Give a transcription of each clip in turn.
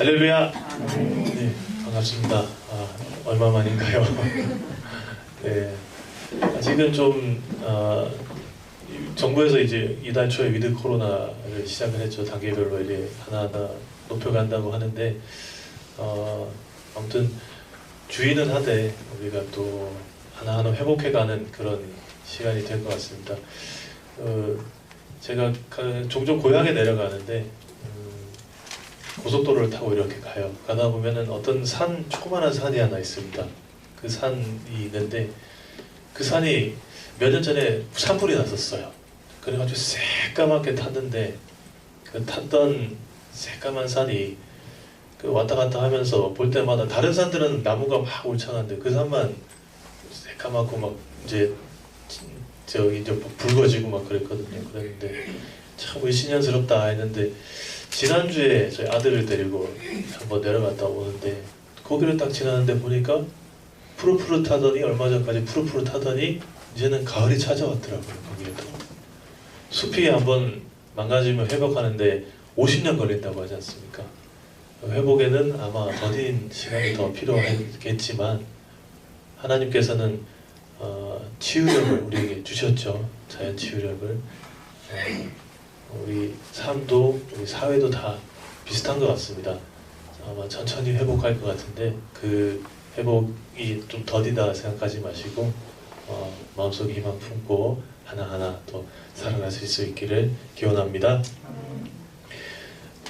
할렐루야. 네, 반갑습니다. 얼마 만인가요? 네, 아직은 좀 정부에서 이제 이달 초에 위드 코로나를 시작을 했죠. 단계별로 이제 하나하나 높여간다고 하는데 아무튼 주의는 하되 우리가 또 하나하나 회복해가는 그런 시간이 될 것 같습니다. 제가 종종 고향에 내려가는데 고속도로를 타고 이렇게 가요. 가다 보면은 어떤 산, 조그마한 산이 하나 있습니다. 그 산이 있는데 그 산이 몇 년 전에 산불이 났었어요. 그래가지고 새까맣게 탔는데 그 탔던 새까만 산이 그 왔다 갔다 하면서 볼 때마다 다른 산들은 나무가 막 울창한데 그 산만 새까맣고 막 이제 저기 이제 붉어지고 막 그랬거든요. 그랬는데 참 신년스럽다 했는데 지난주에 저희 아들을 데리고 한번 내려갔다 오는데 거기를 딱 지나는데 보니까 푸릇푸릇하더니 얼마 전까지 푸릇푸릇하더니 이제는 가을이 찾아왔더라고요. 거기에도 숲이 한번 망가지면 회복하는데 50년 걸린다고 하지 않습니까? 회복에는 아마 더딘 시간이 더 필요하겠지만 하나님께서는 치유력을 우리에게 주셨죠. 자연 치유력을. 우리 삶도 우리 사회도 다 비슷한 것 같습니다. 아마 천천히 회복할 것 같은데 그 회복이 좀 더디다 생각하지 마시고 마음속에 희망 품고 하나하나 또 살아가실 수 있기를 기원합니다.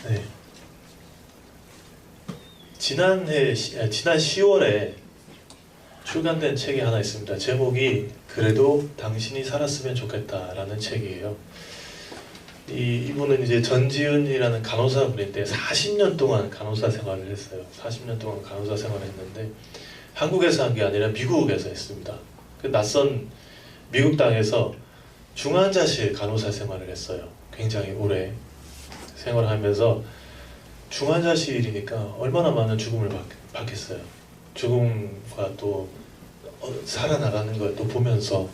네. 지난 10월에 출간된 책이 하나 있습니다. 제목이 그래도 당신이 살았으면 좋겠다라는 책이에요. 이분은 이제 전지은이라는 간호사 분인데 40년 동안 간호사 생활을 했어요. 40년 동안 간호사 생활을 했는데 한국에서 한 게 아니라 미국에서 했습니다. 그 낯선 미국 땅에서 중환자실 간호사 생활을 했어요. 굉장히 오래 생활하면서 중환자실이니까 얼마나 많은 죽음을 받겠어요. 죽음과 또 살아나가는 걸 또 보면서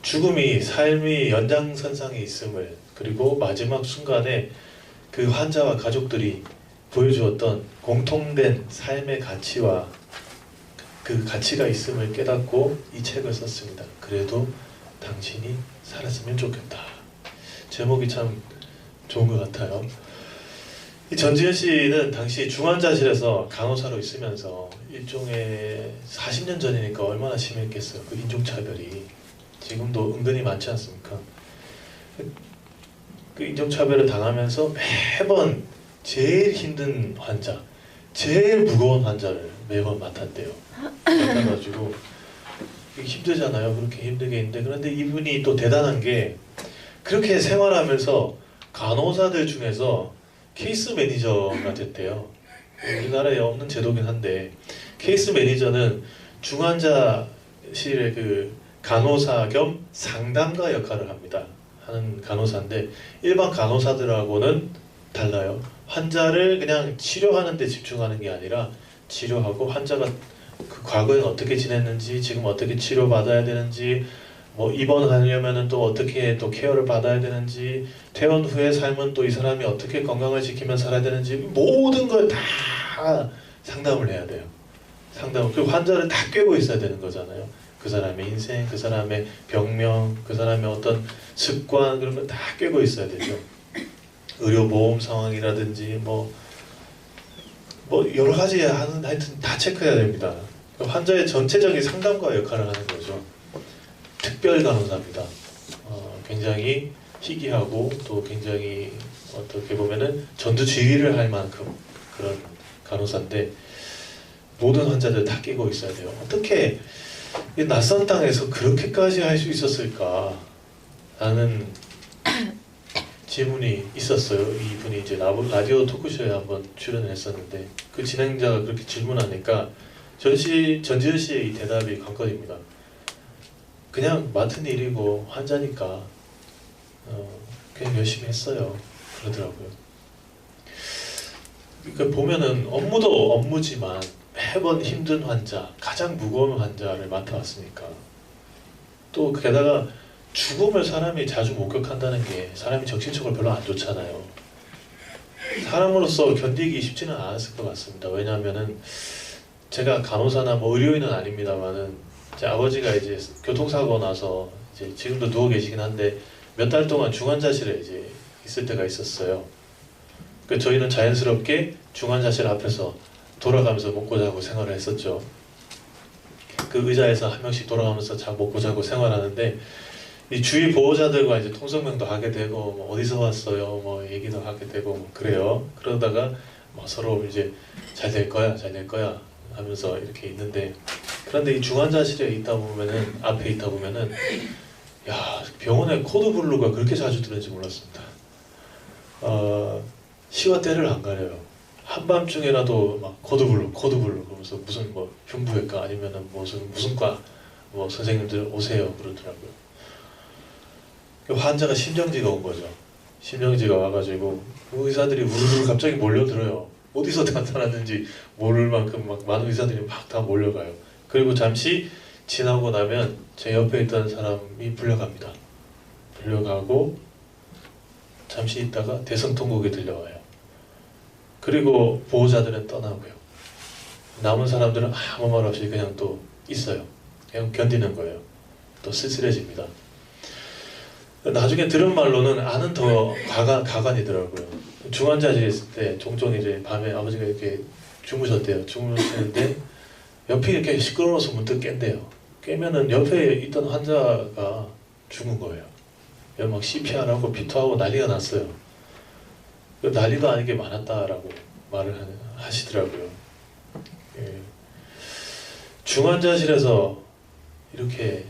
죽음이 삶의 연장선상에 있음을 그리고 마지막 순간에 그 환자와 가족들이 보여주었던 공통된 삶의 가치와 그 가치가 있음을 깨닫고 이 책을 썼습니다. 그래도 당신이 살았으면 좋겠다. 제목이 참 좋은 것 같아요. 이 전지현 씨는 당시 중환자실에서 간호사로 있으면서 일종의 40년 전이니까 얼마나 심했겠어요. 그 인종차별이 지금도 은근히 많지 않습니까? 그 인종차별을 당하면서 매번 제일 힘든 환자, 제일 무거운 환자를 매번 맡았대요. 맡아가지고 힘들잖아요. 그렇게 힘들게 있는데 그런데 이분이 또 대단한 게 그렇게 생활하면서 간호사들 중에서 케이스 매니저가 됐대요. 우리나라에 없는 제도긴 한데 케이스 매니저는 중환자실의 그 간호사 겸 상담가 역할을 하는 간호사인데 일반 간호사들하고는 달라요. 환자를 그냥 치료하는 데 집중하는 게 아니라 치료하고 환자가 그 과거에 어떻게 지냈는지 지금 어떻게 치료받아야 되는지 뭐 입원하려면은 또 어떻게 또 케어를 받아야 되는지 퇴원 후의 삶은 또 이 사람이 어떻게 건강을 지키며 살아야 되는지 모든 걸 다 상담을 해야 돼요. 그리고 환자를 다 꿰고 있어야 되는 거잖아요. 그 사람의 인생, 그 사람의 병명, 그 사람의 어떤 습관 그런 걸 다 꿰고 있어야 되죠. 의료보험 상황이라든지 뭐 여러 가지 하여튼 다 체크해야 됩니다. 환자의 전체적인 상담가 역할을 하는 거죠. 특별 간호사입니다. 굉장히 희귀하고 또 굉장히 어떻게 보면은 전투지휘를 할 만큼 그런 간호사인데 모든 환자들 다 끼고 있어야 돼요. 어떻게 이 낯선 땅에서 그렇게까지 할 수 있었을까? 라는 질문이 있었어요. 이분이 이제 라디오 토크쇼에 한번 출연했었는데 그 진행자가 그렇게 질문하니까 전지현 씨의 이 대답이 관건입니다. 그냥 맡은 일이고 환자니까 그냥 열심히 했어요. 그러더라고요. 그러니까 보면은 업무도 업무지만 매번 힘든 환자, 가장 무거운 환자를 맡아왔으니까 또 게다가 죽음을 사람이 자주 목격한다는 게 사람이 정신적으로 별로 안 좋잖아요. 사람으로서 견디기 쉽지는 않았을 것 같습니다. 왜냐하면은 제가 간호사나 뭐 의료인은 아닙니다만은 제 아버지가 이제 교통사고 나서 이제 지금도 누워 계시긴 한데 몇 달 동안 중환자실에 이제 있을 때가 있었어요. 그 저희는 자연스럽게 중환자실 앞에서 돌아가면서 먹고 자고 생활을 했었죠. 그 의자에서 한 명씩 돌아가면서 먹고 자고 생활하는데 이 주위 보호자들과 이제 통성명도 하게 되고 뭐 어디서 왔어요 뭐 얘기도 하게 되고 뭐 그래요. 그러다가 뭐 서로 이제 잘 될 거야 잘 될 거야 하면서 이렇게 있는데 그런데 이 중환자실에 있다 보면은 앞에 있다 보면은 야 병원에 코드블루가 그렇게 자주 들는지 몰랐습니다. 시와 때를 안 가려요. 한밤중에라도 막 코드블루 그러면서 무슨 뭐 흉부외과 아니면은 무슨 과 뭐 선생님들 오세요 그러더라고요. 환자가 심정지가 온 거죠. 심정지가 와가지고 의사들이 우르르 갑자기 몰려들어요. 어디서 나타났는지 모를 만큼 막 많은 의사들이 막 다 몰려가요. 그리고 잠시 지나고 나면 제 옆에 있던 사람이 불려갑니다. 불려가고 잠시 있다가 대성통곡이 들려와요. 그리고 보호자들은 떠나고요. 남은 사람들은 아무 말 없이 그냥 또 있어요. 그냥 견디는 거예요. 또 쓸쓸해집니다. 나중에 들은 말로는 아는 더 가관이더라고요. 중환자실에 있을 때 종종 이제 밤에 아버지가 이렇게 주무셨대요. 주무시는데 옆이 이렇게 시끄러워서 문득 깬대요. 깨면은 옆에 있던 환자가 죽은 거예요. 막 CPR하고 피토하고 난리가 났어요. 난리도 아니게 많았다라고 말을 하시더라고요. 예. 중환자실에서 이렇게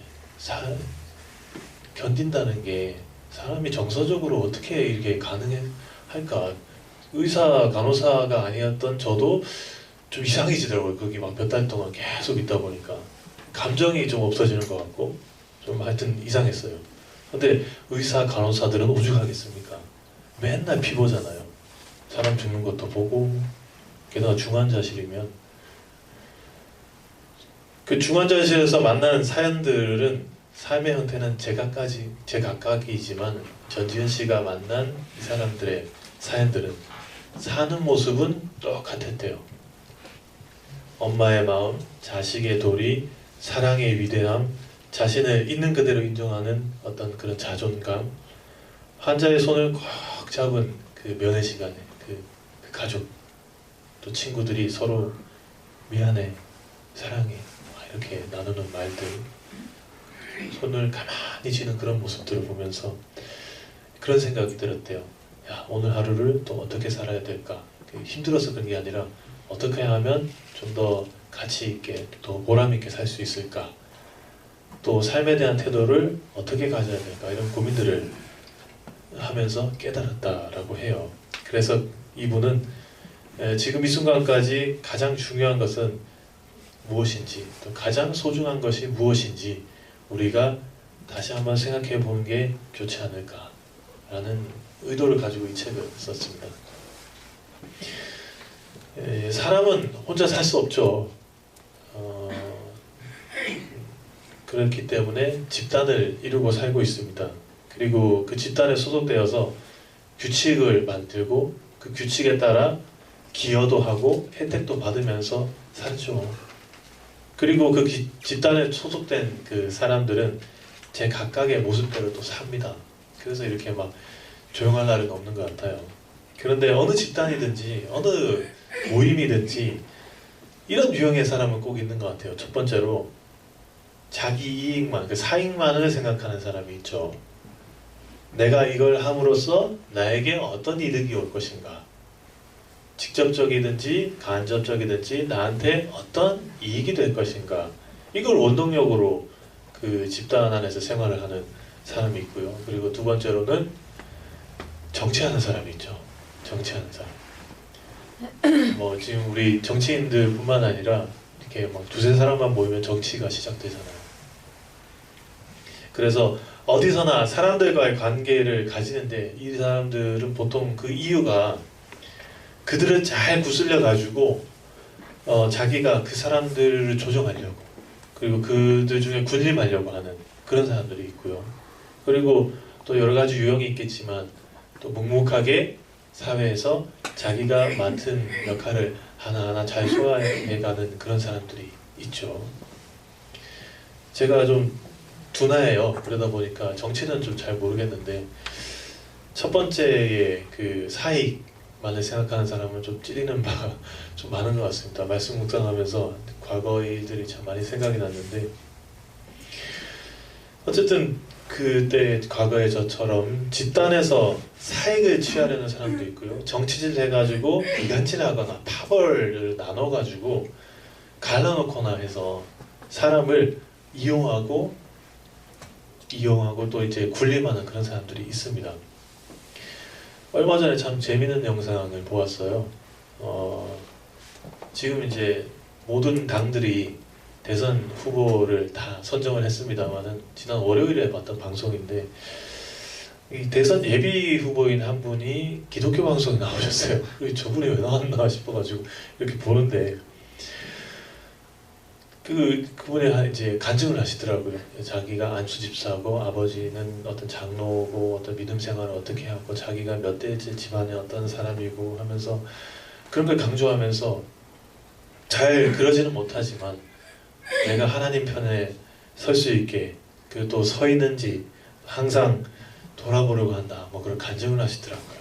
견딘다는 게 사람이 정서적으로 어떻게 이렇게 가능할까? 의사, 간호사가 아니었던 저도 좀 이상해지더라고요. 거기 막 몇 달 동안 계속 있다 보니까 감정이 좀 없어지는 것 같고 좀 하여튼 이상했어요. 근데 의사, 간호사들은 오죽하겠습니까? 맨날 피 보잖아요. 사람 죽는 것도 보고 게다가 중환자실이면 그 중환자실에서 만난 사연들은 삶의 형태는 제각각이지만 전지현 씨가 만난 이 사람들의 사연들은 사는 모습은 똑같았대요. 엄마의 마음, 자식의 도리, 사랑의 위대함, 자신을 있는 그대로 인정하는 어떤 그런 자존감, 환자의 손을 꽉 잡은 그 면회 시간에 그 가족, 또 친구들이 서로 미안해, 사랑해 이렇게 나누는 말들, 손을 가만히 쥐는 그런 모습들을 보면서 그런 생각이 들었대요. 야, 오늘 하루를 또 어떻게 살아야 될까? 힘들어서 그런 게 아니라 어떻게 하면 좀 더 가치 있게 또 보람 있게 살 수 있을까? 또 삶에 대한 태도를 어떻게 가져야 될까? 이런 고민들을 하면서 깨달았다라고 해요. 그래서 이분은 지금 이 순간까지 가장 중요한 것은 무엇인지, 또 가장 소중한 것이 무엇인지 우리가 다시 한번 생각해 보는 게 좋지 않을까라는 의도를 가지고 이 책을 썼습니다. 사람은 혼자 살 수 없죠. 그렇기 때문에 집단을 이루고 살고 있습니다. 그리고 그 집단에 소속되어서 규칙을 만들고 그 규칙에 따라 기여도 하고 혜택도 받으면서 살죠. 그리고 그 집단에 소속된 그 사람들은 제 각각의 모습대로 또 삽니다. 그래서 이렇게 막 조용할 날은 없는 것 같아요. 그런데 어느 집단이든지 어느 모임이든지 이런 유형의 사람은 꼭 있는 것 같아요. 첫 번째로 자기 이익만, 그 사익만을 생각하는 사람이 있죠. 내가 이걸 함으로써 나에게 어떤 이득이 올 것인가, 직접적이든지 간접적이든지 나한테 어떤 이익이 될 것인가, 이걸 원동력으로 그 집단 안에서 생활을 하는 사람이 있고요. 그리고 두 번째로는 정치하는 사람이 있죠. 정치하는 사람. 뭐 지금 우리 정치인들 뿐만 아니라 이렇게 막 두세 사람만 모이면 정치가 시작되잖아요. 그래서 어디서나 사람들과의 관계를 가지는데 이 사람들은 보통 그 이유가 그들을 잘 구슬려 가지고 자기가 그 사람들을 조정하려고, 그리고 그들 중에 군림하려고 하는 그런 사람들이 있고요. 그리고 또 여러 가지 유형이 있겠지만 또 묵묵하게 사회에서 자기가 맡은 역할을 하나하나 잘 소화해가는 그런 사람들이 있죠. 제가 좀 둔하예요. 그러다 보니까 정치는 좀 잘 모르겠는데 첫 번째의 그 사익만을 생각하는 사람은 좀 찌르는 바가 좀 많은 것 같습니다. 말씀 묵상하면서 과거의 일들이 참 많이 생각이 났는데 어쨌든 그때 과거의 저처럼 집단에서 사익을 취하려는 사람도 있고요. 정치질 해가지고 이간질하거나 파벌을 나눠가지고 갈라놓거나 해서 사람을 이용하고 또 이제 군림하는 그런 사람들이 있습니다. 얼마 전에 참 재미있는 영상을 보았어요. 지금 이제 모든 당들이 대선 후보를 다 선정을 했습니다만은 지난 월요일에 봤던 방송인데 이 대선 예비 후보인 한 분이 기독교 방송에 나오셨어요. 저분이 왜 나왔나 싶어가지고 이렇게 보는데 그분이 이제 간증을 하시더라고요. 자기가 안수 집사고 아버지는 어떤 장로고 어떤 믿음 생활을 어떻게 하고 자기가 몇 대째 집안의 어떤 사람이고 하면서 그런 걸 강조하면서 잘 그러지는 못하지만 내가 하나님 편에 설 수 있게 그리고 또 서 있는지 항상 돌아보려고 한다. 뭐 그런 간증을 하시더라고요.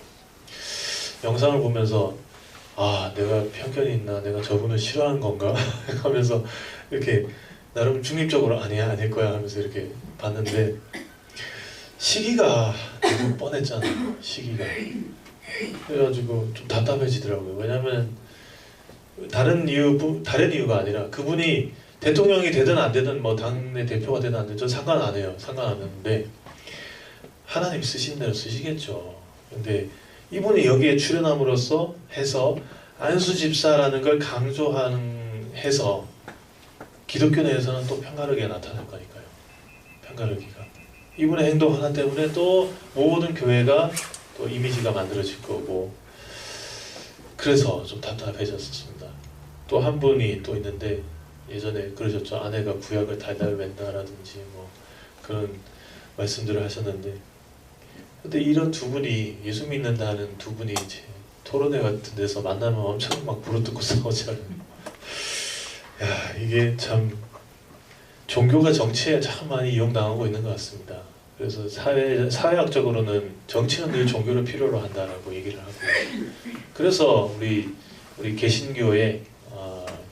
영상을 보면서 아 내가 편견이 있나 내가 저분을 싫어하는 건가 하면서 이렇게 나름 중립적으로 아니야 아닐 거야 하면서 이렇게 봤는데 시기가 너무 뻔했잖아요. 시기가 그래가지고 좀 답답해지더라고요. 왜냐면 다른 이유가 아니라 그분이 대통령이 되든 안 되든 뭐 당내 대표가 되든 안 되든 전 상관 안 해요. 상관 안 하는데 하나님 쓰신 대로 쓰시겠죠. 근데 이분이 여기에 출연함으로써 해서 안수 집사라는 걸 강조해서 기독교 내에서는 또 편가르기가 나타날 거니까요. 편가르기가 이분의 행동 하나 때문에 또 모든 교회가 또 이미지가 만들어질 거고 그래서 좀 답답해졌습니다. 또 한 분이 또 있는데 예전에 그러셨죠. 아내가 구약을 달달 웬다라든지 뭐 그런 말씀들을 하셨는데 근데 이런 두 분이 예수 믿는다는 두 분이 이제 토론회 같은 데서 만나면 엄청 막 부르뜯고 싸우잖아요. 야 이게 참 종교가 정치에 참 많이 이용당하고 있는 것 같습니다. 그래서 사회학적으로는 정치는 늘 종교를 필요로 한다라고 얘기를 하고 그래서 우리 개신교의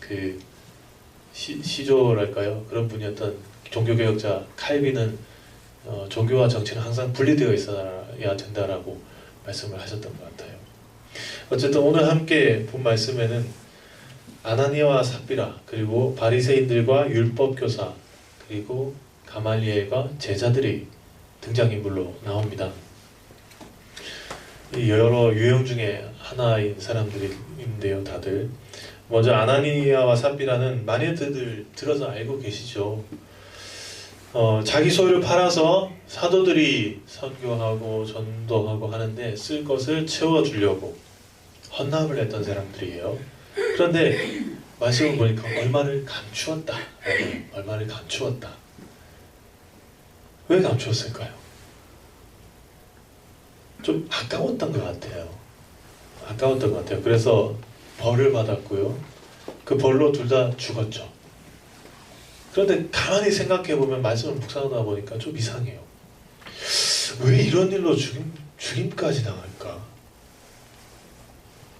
그 시조랄까요 그런 분이었던 종교개혁자 칼빈은 종교와 정치는 항상 분리되어 있어야 된다라고 말씀을 하셨던 것 같아요. 어쨌든 오늘 함께 본 말씀에는 아나니아와 삽비라 그리고 바리새인들과 율법교사 그리고 가말리엘과 제자들이 등장인물로 나옵니다. 이 여러 유형 중에 하나인 사람들인데요. 다들 먼저 아나니아와 삽비라는 많이들 들어서 알고 계시죠. 자기 소유를 팔아서 사도들이 선교하고 전도하고 하는데 쓸 것을 채워주려고 헌납을 했던 사람들이에요. 그런데 말씀을 보니까 얼마를 감추었다. 얼마를 감추었다. 왜 감추었을까요? 좀 아까웠던 것 같아요. 아까웠던 것 같아요. 그래서 벌을 받았고요. 그 벌로 둘 다 죽었죠. 그런데 가만히 생각해보면 말씀을 묵상하다 보니까 좀 이상해요. 왜 이런 일로 죽임까지 당할까?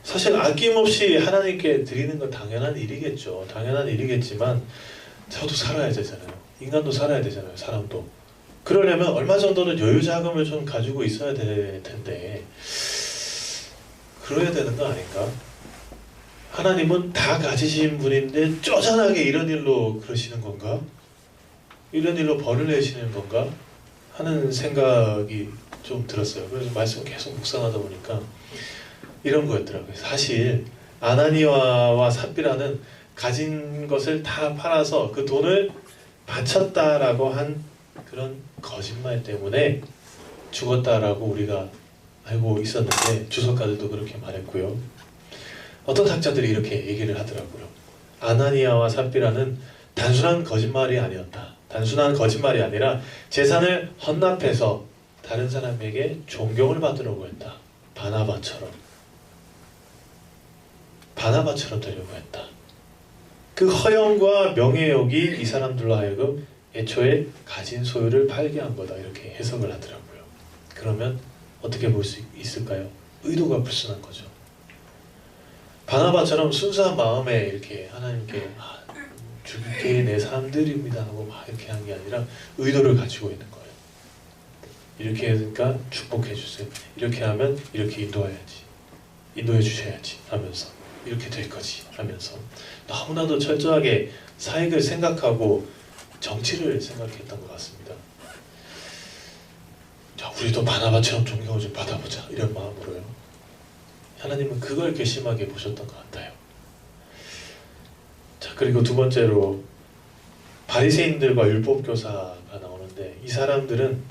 사실 아낌없이 하나님께 드리는 건 당연한 일이겠죠. 당연한 일이겠지만 저도 살아야 되잖아요. 인간도 살아야 되잖아요. 사람도. 그러려면 얼마 정도는 여유 자금을 좀 가지고 있어야 될 텐데 그래야 되는 거 아닌가? 하나님은 다 가지신 분인데 쪼잔하게 이런 일로 그러시는 건가? 이런 일로 벌을 내시는 건가? 하는 생각이 좀 들었어요. 그래서 말씀을 계속 묵상하다 보니까 이런 거였더라고요. 사실 아나니아와 삽비라는 가진 것을 다 팔아서 그 돈을 바쳤다라고 한 그런 거짓말 때문에 죽었다라고 우리가 알고 있었는데 주석가들도 그렇게 말했고요. 어떤 학자들이 이렇게 얘기를 하더라고요. 아나니아와 삽비라는 단순한 거짓말이 아니었다. 단순한 거짓말이 아니라 재산을 헌납해서 다른 사람에게 존경을 받으려고 했다. 바나바처럼. 바나바처럼 되려고 했다. 그 허영과 명예욕이 이 사람들로 하여금 애초에 가진 소유를 팔게 한 거다, 이렇게 해석을 하더라고요. 그러면 어떻게 볼 수 있을까요? 의도가 불순한 거죠. 바나바처럼 순수한 마음에 이렇게 하나님께 죽게 내 사람들입니다 하고 막 이렇게 한 게 아니라 의도를 가지고 있는 거예요. 이렇게 하니까 축복해 주세요. 이렇게 하면 이렇게 인도해 주셔야지 하면서 이렇게 될 거지 하면서 너무나도 철저하게 사익을 생각하고 정치를 생각했던 것 같습니다. 자, 우리도 바나바처럼 존경을 좀 받아보자, 이런 마음으로요. 하나님은 그걸 괘씸하게 보셨던 것 같아요. 자, 그리고 두 번째로 바리새인들과 율법교사가 나오는데, 이 사람들은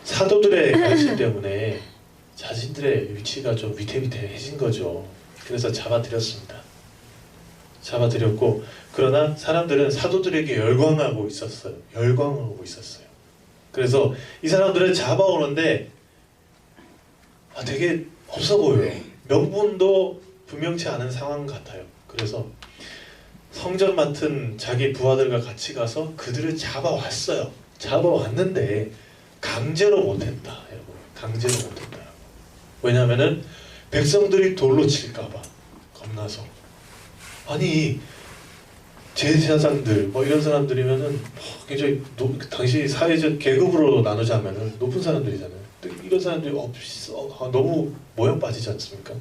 사도들의 관심 때문에 자신들의 위치가 좀 위태위태해진 거죠. 그래서 잡아들였습니다. 잡아들였고, 그러나 사람들은 사도들에게 열광하고 있었어요. 그래서 이 사람들은 잡아오는데 되게 없어 보여요. 명분도 분명치 않은 상황 같아요. 그래서 성전 맡은 자기 부하들과 같이 가서 그들을 잡아왔어요. 잡아왔는데 강제로 못했다, 여러분. 강제로 못했다. 왜냐하면은 백성들이 돌로 칠까봐 겁나서. 아니, 제사장들 뭐 이런 사람들이면은 굉장히 당시 사회적 계급으로 나누자면은 높은 사람들이잖아요. 이런 사람들이 너무 모양 빠지지 않습니까?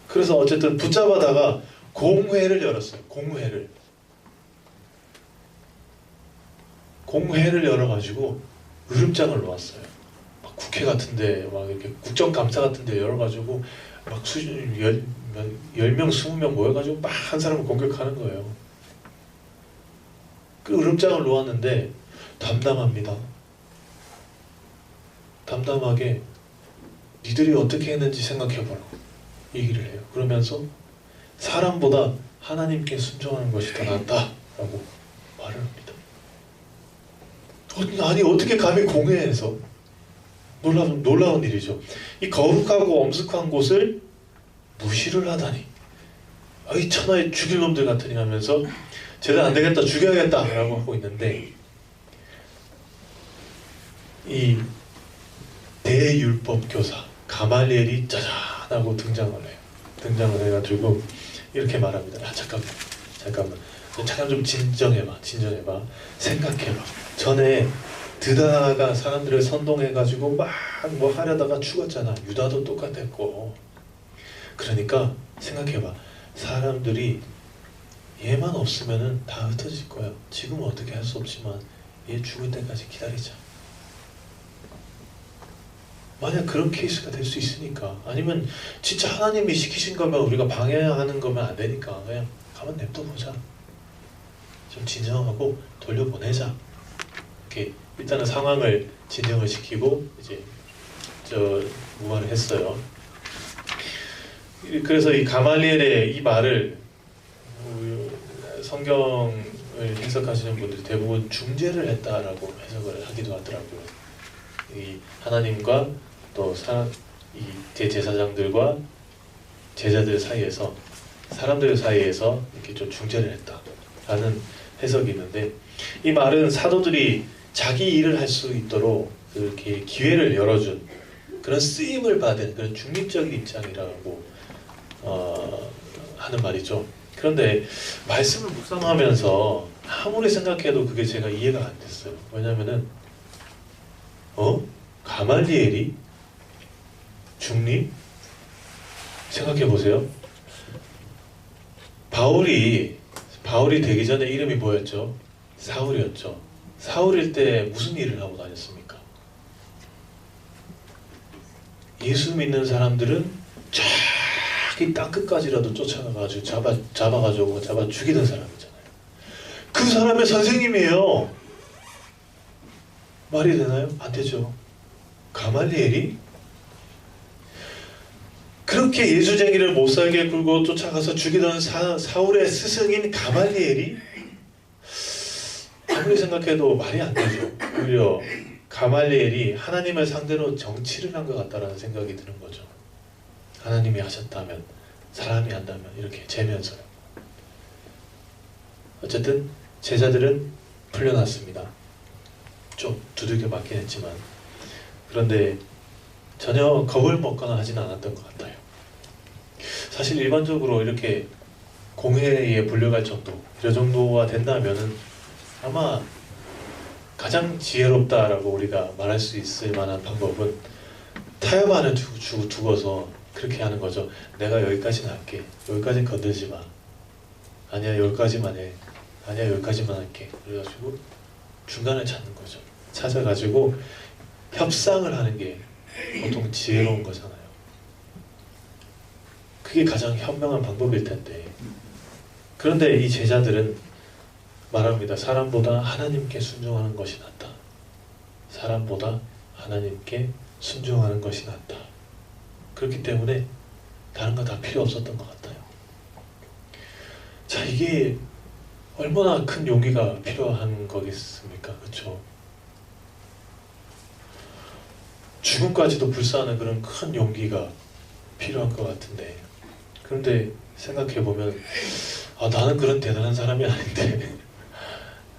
그래서 어쨌든 붙잡아다가 공회를 열었어요. 공회를 열어가지고 으름장을 놓았어요. 막 국회 같은데, 막 이렇게 국정감사 같은데 열어가지고 막 10명, 20명 모여가지고 막 한 사람을 공격하는 거예요. 그 으름장을 놓았는데 담담합니다. 담담하게 니들이 어떻게 했는지 생각해보라고 얘기를 해요. 그러면서 사람보다 하나님께 순종하는 것이 더 낫다라고 말을 합니다. 아니, 어떻게 감히 공회에서, 놀라운 일이죠. 이 거룩하고 엄숙한 곳을 무시를 하다니, 이 천하의 죽일 놈들 같으니 하면서 제대로 안 되겠다, 죽여야겠다 라고 하고 있는데, 이 대율법교사 가말리엘이 짜잔 하고 등장을 해가지고 이렇게 말합니다. 잠깐만 좀 진정해봐. 생각해봐. 전에 드다가 사람들을 선동해가지고 막 뭐 하려다가 죽었잖아. 유다도 똑같았고. 그러니까 생각해봐. 사람들이 얘만 없으면은 다 흩어질 거야. 지금은 어떻게 할 수 없지만 얘 죽을 때까지 기다리자. 만약 그런 케이스가 될 수 있으니까, 아니면 진짜 하나님이 시키신 거면 우리가 방해하는 거면 안 되니까 그냥 가만 냅둬 보자. 좀 진정하고 돌려보내자. 이렇게 일단은 상황을 진정을 시키고 이제 무마를 했어요. 그래서 이 가말리엘의 이 말을 성경을 해석하시는 분들이 대부분 중재를 했다라고 해석을 하기도 하더라고요. 이 하나님과 또 이 대제사장들과 제자들 사이에서, 사람들 사이에서 이렇게 좀 중재를 했다라는 해석이 있는데, 이 말은 사도들이 자기 일을 할 수 있도록 이렇게 기회를 열어준 그런 쓰임을 받은 그런 중립적인 입장이라고 하는 말이죠. 그런데 말씀을 묵상하면서 아무리 생각해도 그게 제가 이해가 안 됐어요. 왜냐면은 가말리엘이 중립? 생각해 보세요. 바울이 되기 전에 이름이 뭐였죠? 사울이었죠. 사울일 때 무슨 일을 하고 다녔습니까? 예수 믿는 사람들은 저기 땅끝까지라도 쫓아가가지고 잡아 죽이던 사람이잖아요. 그 사람의 선생님이에요. 말이 되나요? 안 되죠. 가말리엘이 그렇게 예수쟁이를 못살게 굴고 쫓아가서 죽이던 사울의 스승인 가말리엘이, 아무리 생각해도 말이 안 되죠. 오히려 가말리엘이 하나님을 상대로 정치를 한 것 같다라는 생각이 드는 거죠. 하나님이 하셨다면 사람이 한다면 이렇게 재면서요. 어쨌든 제자들은 풀려났습니다. 좀 두들겨 맞긴 했지만, 그런데 전혀 겁을 먹거나 하진 않았던 것 같아요. 사실 일반적으로 이렇게 공회에 불려갈 정도, 이 정도가 된다면은 아마 가장 지혜롭다라고 우리가 말할 수 있을 만한 방법은 타협안을 두고서 그렇게 하는 거죠. 내가 여기까지는 할게. 여기까지는 건들지 마. 아니야, 여기까지만 해. 아니야, 여기까지만 할게. 그래가지고 중간을 찾는 거죠. 찾아가지고 협상을 하는 게 보통 지혜로운 거잖아요. 그게 가장 현명한 방법일 텐데, 그런데 이 제자들은 말합니다. 사람보다 하나님께 순종하는 것이 낫다. 사람보다 하나님께 순종하는 것이 낫다. 그렇기 때문에 다른 거 다 필요 없었던 것 같아요. 자, 이게 얼마나 큰 용기가 필요한 거겠습니까? 그렇죠? 죽음까지도 불사하는 그런 큰 용기가 필요한 것 같은데, 그런데 생각해보면 나는 그런 대단한 사람이 아닌데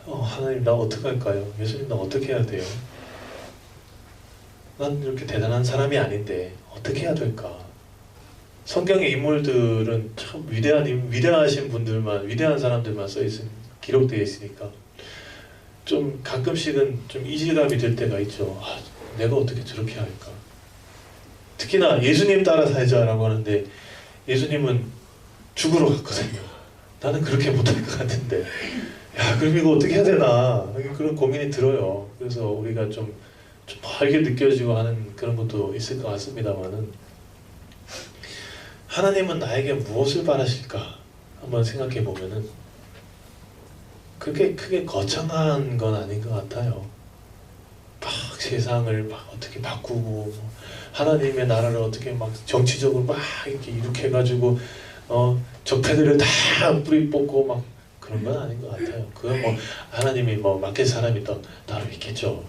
하나님 나 어떡할까요? 예수님 나 어떻게 해야 돼요? 난 이렇게 대단한 사람이 아닌데 어떻게 해야 될까? 성경의 인물들은 참 위대하신 분들만, 위대한 사람들만 기록되어 있으니까 좀 가끔씩은 좀 이질감이 들 때가 있죠. 내가 어떻게 저렇게 할까? 특히나 예수님 따라 살자라고 하는데 예수님은 죽으러 갔거든요. 나는 그렇게 못할 것 같은데, 야, 그럼 이거 어떻게 해야 되나? 그런 고민이 들어요. 그래서 우리가 좀 밝게 느껴지고 하는 그런 것도 있을 것 같습니다만은, 하나님은 나에게 무엇을 바라실까? 한번 생각해 보면은 그게 크게 거창한 건 아닌 것 같아요. 막 세상을 막 어떻게 바꾸고, 하나님의 나라를 어떻게 막 정치적으로 막 이렇게 일으켜가지고 적폐들을 다 뿌리 뽑고 막 그런 건 아닌 것 같아요. 그건 뭐 하나님이 뭐 맡길 사람이 또 따로 있겠죠.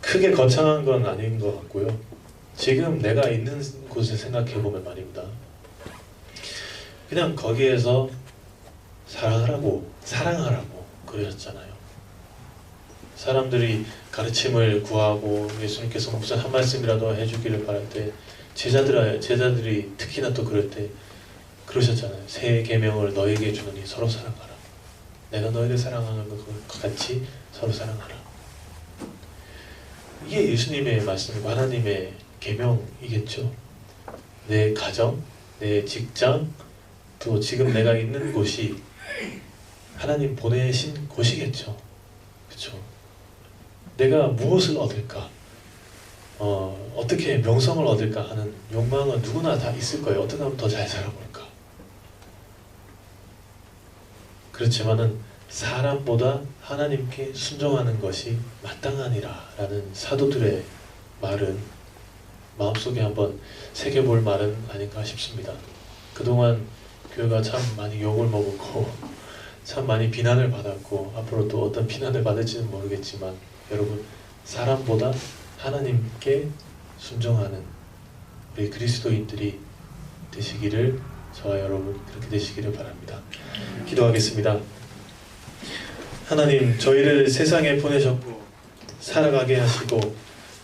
크게 거창한 건 아닌 것 같고요. 지금 내가 있는 곳을 생각해 보면 말입니다. 그냥 거기에서 사랑하라고 그러셨잖아요. 사람들이 가르침을 구하고 예수님께서 무슨 한 말씀이라도 해주기를 바랄 때 제자들이 특히나 또 그럴 때 그러셨잖아요. 새 계명을 너에게 주노니 서로 사랑하라. 내가 너희를 사랑하는 것 같이 서로 사랑하라. 이게 예수님의 말씀이고 하나님의 계명이겠죠. 내 가정, 내 직장, 또 지금 내가 있는 곳이 하나님 보내신 곳이겠죠. 그렇죠? 내가 무엇을 얻을까? 어떻게 명성을 얻을까 하는 욕망은 누구나 다 있을 거예요. 어떻게 하면 더 잘 살아볼까? 그렇지만은 사람보다 하나님께 순종하는 것이 마땅하니라 라는 사도들의 말은 마음속에 한번 새겨볼 말은 아닌가 싶습니다. 그동안 교회가 참 많이 욕을 먹었고 참 많이 비난을 받았고 앞으로 또 어떤 비난을 받을지는 모르겠지만, 여러분, 사람보다 하나님께 순종하는 우리 그리스도인들이 되시기를, 저와 여러분 그렇게 되시기를 바랍니다. 기도하겠습니다. 하나님, 저희를 세상에 보내셨고 살아가게 하시고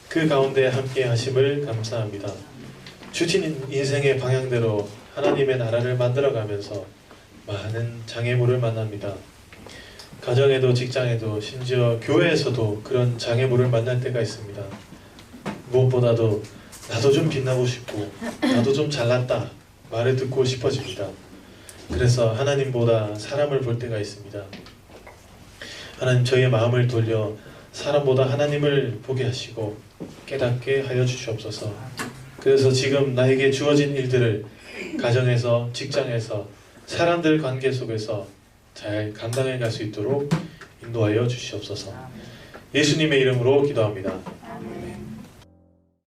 그 가운데 함께 하심을 감사합니다. 주신 인생의 방향대로 하나님의 나라를 만들어가면서 많은 장애물을 만납니다. 가정에도 직장에도 심지어 교회에서도 그런 장애물을 만날 때가 있습니다. 무엇보다도 나도 좀 빛나고 싶고 나도 좀 잘났다 말을 듣고 싶어집니다. 그래서 하나님보다 사람을 볼 때가 있습니다. 하나님, 저희의 마음을 돌려 사람보다 하나님을 보게 하시고 깨닫게 하여 주시옵소서. 그래서 지금 나에게 주어진 일들을 가정에서, 직장에서, 사람들 관계 속에서 잘 감당해 갈 수 있도록 인도하여 주시옵소서. 예수님의 이름으로 기도합니다.